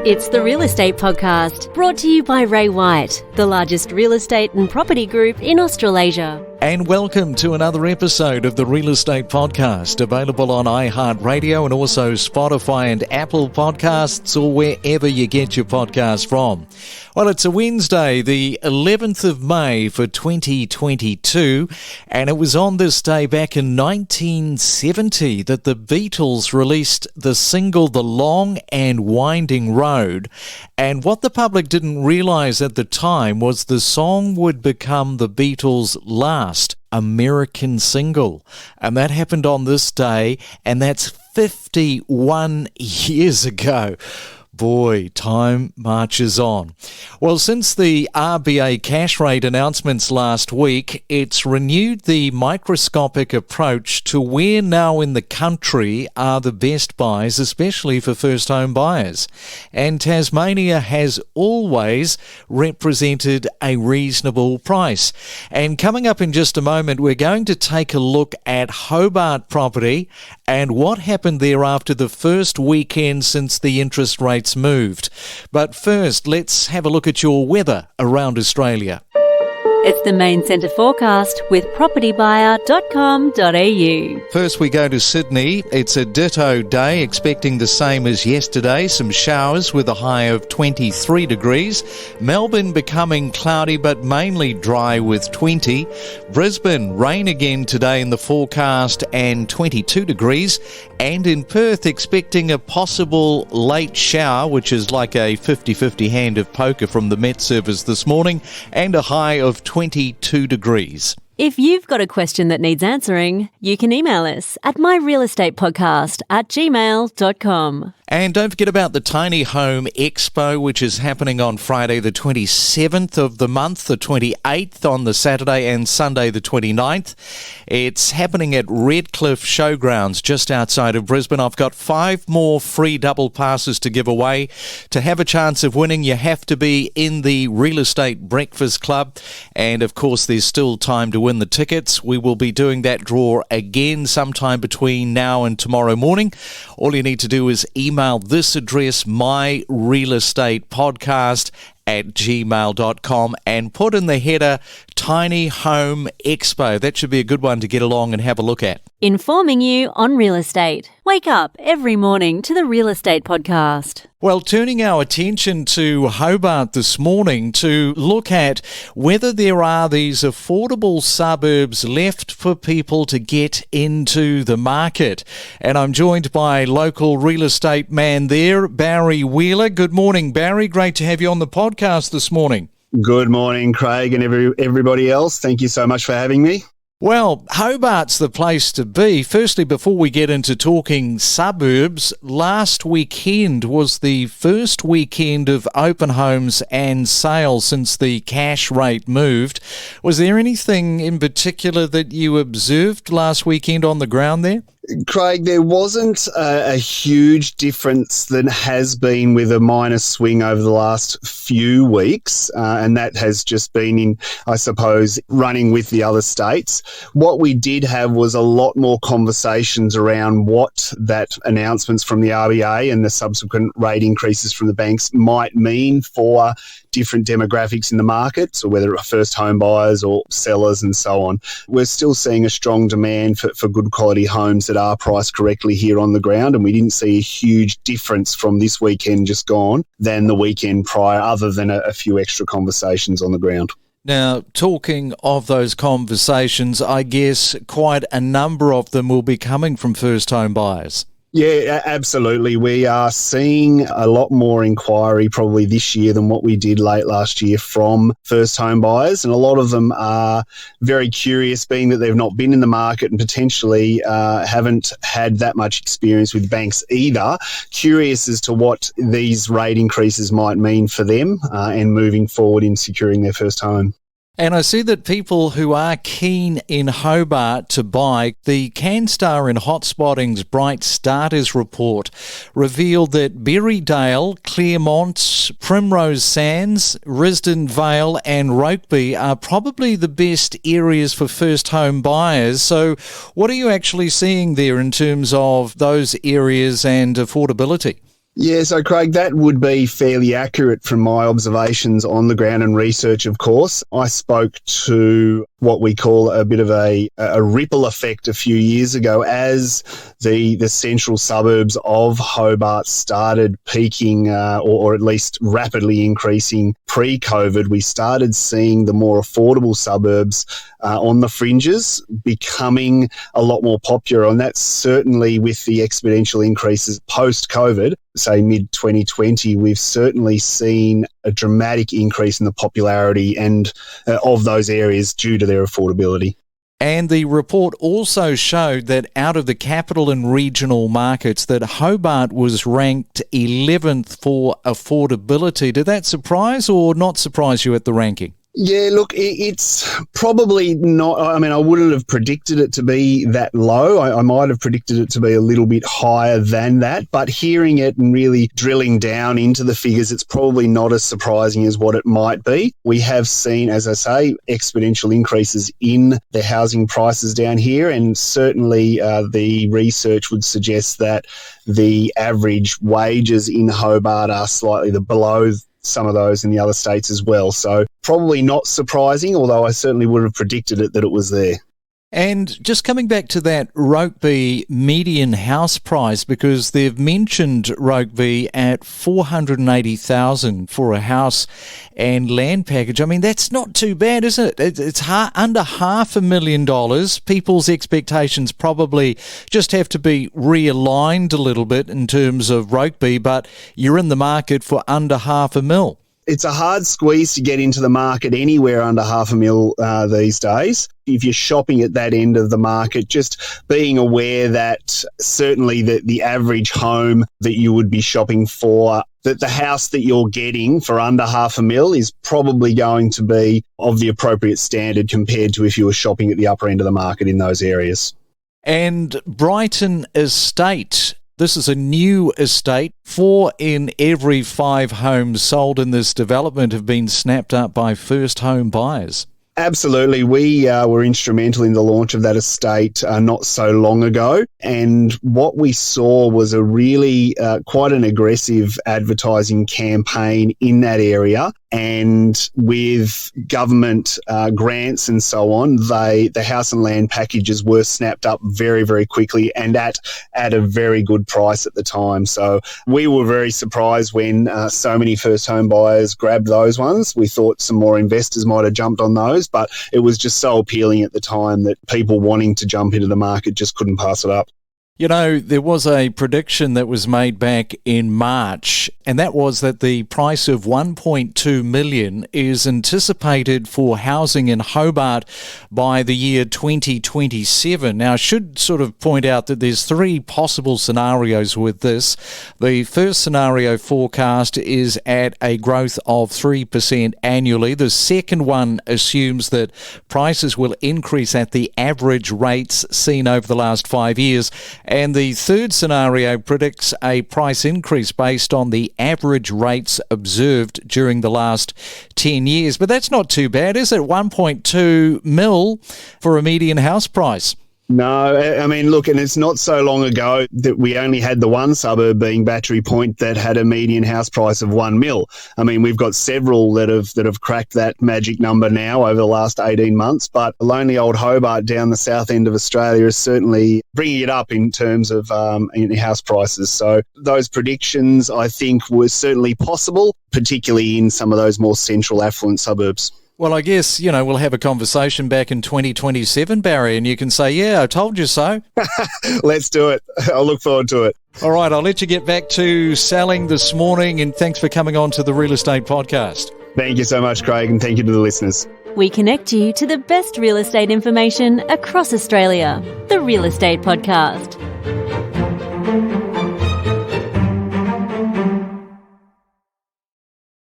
It's the Real Estate Podcast, brought to you by Ray White, the largest real estate and property group in Australasia. And welcome to another episode of the Real Estate Podcast, available on iHeartRadio and also Spotify and Apple Podcasts, or wherever you get your podcasts from. Well, it's a Wednesday, the 11th of May for 2022, and it was on this day back in 1970 that the Beatles released the single The Long and Winding Road. And what the public didn't realise at the time was the song would become the Beatles' last American single. And that happened on this day, and that's 51 years ago. Boy, time marches on. Well, since the RBA cash rate announcements last week, it's renewed the microscopic approach to where now in the country are the best buys, especially for first home buyers. And Tasmania has always represented a reasonable price. And coming up in just a moment, we're going to take a look at Hobart property and what happened there after the first weekend since the interest rates moved. But first, let's have a look at your weather around Australia. It's the Main Centre forecast with propertybuyer.com.au. First we go to Sydney. It's a ditto day, expecting the same as yesterday. Some showers with a high of 23 degrees. Melbourne becoming cloudy but mainly dry with 20. Brisbane, rain again today in the forecast and 22 degrees. And in Perth, expecting a possible late shower, which is like a 50-50 hand of poker from the Met Service this morning, and a high of 22 degrees. If you've got a question that needs answering, you can email us at myrealestatepodcast@gmail.com. And don't forget about the Tiny Home Expo, which is happening on Friday the 27th of the month, the 28th on the Saturday, and Sunday the 29th. It's happening at Redcliffe Showgrounds just outside of Brisbane. I've got 5 more free double passes to give away. To have a chance of winning, you have to be in the Real Estate Breakfast Club. And of course, there's still time to win the tickets. We will be doing that draw again sometime between now and tomorrow morning. All you need to do is email this address, myrealestatepodcast@gmail.com, and put in the header Tiny Home Expo. That should be a good one to get along and have a look at. Informing you on real estate. Wake up every morning to the Real Estate Podcast. Well, turning our attention to Hobart this morning to look at whether there are these affordable suburbs left for people to get into the market. And I'm joined by local real estate man there, Barry Wheeler. Good morning, Barry. Great to have you on the podcast this morning. Good morning, Craig, and everybody else. Thank you so much for having me. Well, Hobart's the place to be. Firstly, before we get into talking suburbs, last weekend was the first weekend of open homes and sales since the cash rate moved. Was there anything in particular that you observed last weekend on the ground there? Craig, there wasn't a huge difference that has been with a minor swing over the last few weeks, and that has just been in, I suppose, running with the other states. What we did have was a lot more conversations around what that announcements from the RBA and the subsequent rate increases from the banks might mean for different demographics in the market, so whether it's first home buyers or sellers and so on. We're still seeing a strong demand for good quality homes that are priced correctly here on the ground, and we didn't see a huge difference from this weekend just gone than the weekend prior, other than a few extra conversations on the ground. Now, talking of those conversations, I guess quite a number of them will be coming from first home buyers. Yeah, absolutely. We are seeing a lot more inquiry probably this year than what we did late last year from first home buyers. And a lot of them are very curious, being that they've not been in the market and potentially haven't had that much experience with banks either. Curious as to what these rate increases might mean for them and moving forward in securing their first home. And I see that people who are keen in Hobart to buy, the CanStar and Hotspotting's Bright Starters report revealed that Berrydale, Claremont, Primrose Sands, Risdon Vale and Rokeby are probably the best areas for first home buyers. So what are you actually seeing there in terms of those areas and affordability? Yeah, so Craig, that would be fairly accurate from my observations on the ground and research, of course. I spoke to what we call a bit of a ripple effect a few years ago as the central suburbs of Hobart started peaking or at least rapidly increasing pre-COVID. We started seeing the more affordable suburbs on the fringes becoming a lot more popular, and that's certainly with the exponential increases post-COVID. Say mid-2020, we've certainly seen a dramatic increase in the popularity and of those areas due to their affordability. And the report also showed that out of the capital and regional markets, that Hobart was ranked 11th for affordability. Did that surprise or not surprise you at the ranking? Yeah, look, it's probably not. I mean, I wouldn't have predicted it to be that low. I might have predicted it to be a little bit higher than that. But hearing it and really drilling down into the figures, it's probably not as surprising as what it might be. We have seen, as I say, exponential increases in the housing prices down here. And certainly the research would suggest that the average wages in Hobart are slightly below some of those in the other states as well. So probably not surprising, although I certainly would have predicted it that it was there. And just coming back to that Rokeby median house price, because they've mentioned Rokeby at $480,000 for a house and land package. I mean, that's not too bad, is it? It's under $500,000. People's expectations probably just have to be realigned a little bit in terms of Rokeby, but you're in the market for under $500,000. It's a hard squeeze to get into the market anywhere under $500,000 these days. If you're shopping at that end of the market, just being aware that certainly the average home that you would be shopping for, that the house that you're getting for under $500,000 is probably going to be of the appropriate standard compared to if you were shopping at the upper end of the market in those areas. And Brighton Estate, this is a new estate. 4 in every 5 homes sold in this development have been snapped up by first home buyers. Absolutely. We were instrumental in the launch of that estate not so long ago. And what we saw was a really quite an aggressive advertising campaign in that area. And with government grants and so on, the house and land packages were snapped up very, very quickly and at a very good price at the time. So we were very surprised when so many first home buyers grabbed those ones. We thought some more investors might have jumped on those, but it was just so appealing at the time that people wanting to jump into the market just couldn't pass it up. You know, there was a prediction that was made back in March, and that was that the price of $1.2 million is anticipated for housing in Hobart by the year 2027. Now, I should sort of point out that there's 3 possible scenarios with this. The first scenario forecast is at a growth of 3% annually. The second one assumes that prices will increase at the average rates seen over the last 5 years. And the third scenario predicts a price increase based on the average rates observed during the last 10 years. But that's not too bad, is it? 1.2 mil for a median house price. No, I mean, look, and it's not so long ago that we only had the one suburb being Battery Point that had a median house price of $1 million. I mean, we've got several that have cracked that magic number now over the last 18 months, but lonely old Hobart down the south end of Australia is certainly bringing it up in terms of in house prices. So those predictions, I think, were certainly possible, particularly in some of those more central affluent suburbs. Well, I guess, you know, we'll have a conversation back in 2027, Barry, and you can say, yeah, I told you so. Let's do it. I'll look forward to it. All right, I'll let you get back to selling this morning, and thanks for coming on to the Real Estate Podcast. Thank you so much, Craig, and thank you to the listeners. We connect you to the best real estate information across Australia. The Real Estate Podcast.